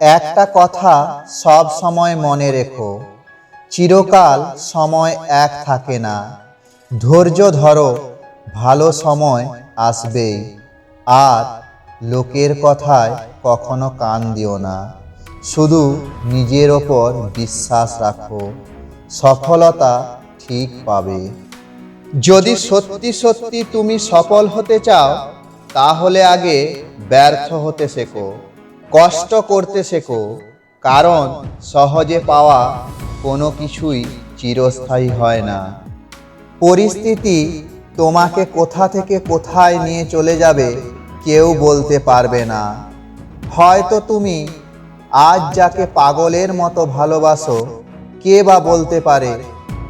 একটা কথা সব সময় মনে রেখো, চিরকাল সময় এক থাকে না। ধৈর্য ধরো, ভালো সময় আসবেই। আর লোকের কথায় কখনো কান দিও না, শুধু নিজের ওপর বিশ্বাস রাখো, সফলতা ঠিক পাবে। যদি সত্যি সত্যি তুমি সফল হতে চাও, তাহলে আগে ব্যর্থ হতে শেখো, কষ্ট করতে শেখো। কারণ সহজে পাওয়া কোনো কিছুই চিরস্থায়ী হয় না। পরিস্থিতি তোমাকে কোথা থেকে কোথায় নিয়ে চলে যাবে কেউ বলতে পারবে না। হয়তো তুমি আজ যাকে পাগলের মতো ভালোবাসো, কে বা বলতে পারে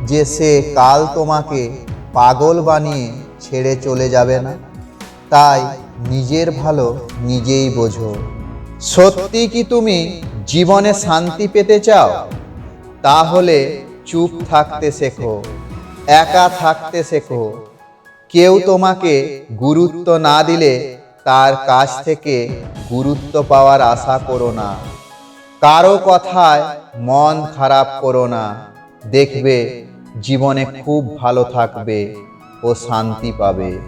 যে সে কাল তোমাকে পাগল বানিয়ে ছেড়ে চলে যাবে না। তাই নিজের ভালো নিজেই বোঝো। সত্যি কি তুমি জীবনে শান্তি পেতে চাও? তাহলে চুপ থাকতে শেখো, একা থাকতে শেখো। কেউ তোমাকে গুরুত্ব না দিলে তার কাছ থেকে গুরুত্ব পাওয়ার আশা করো না। কারো কথায় মন খারাপ করো না। দেখবে জীবনে খুব ভালো থাকবে ও শান্তি পাবে।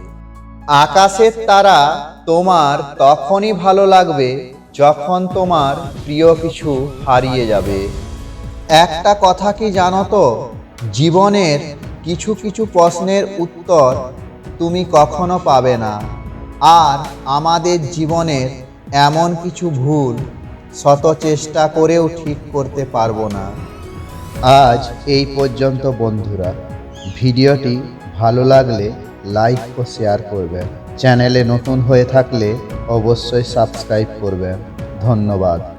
আকাশের তারা তোমার তখনই ভালো লাগবে যখন তোমার প্রিয় কিছু হারিয়ে যাবে। একটা কথা কি জানো তো, জীবনের কিছু কিছু প্রশ্নের উত্তর তুমি কখনো পাবে না। আর আমাদের জীবনের এমন কিছু ভুল শত চেষ্টা করেও ঠিক করতে পারবো না। আজ এই পর্যন্ত বন্ধুরা। ভিডিওটি ভালো লাগলে লাইক ও শেয়ার করবেন। চ্যানেলে নতুন হয়ে থাকলে অবশ্যই সাবস্ক্রাইব করবেন। ধন্যবাদ।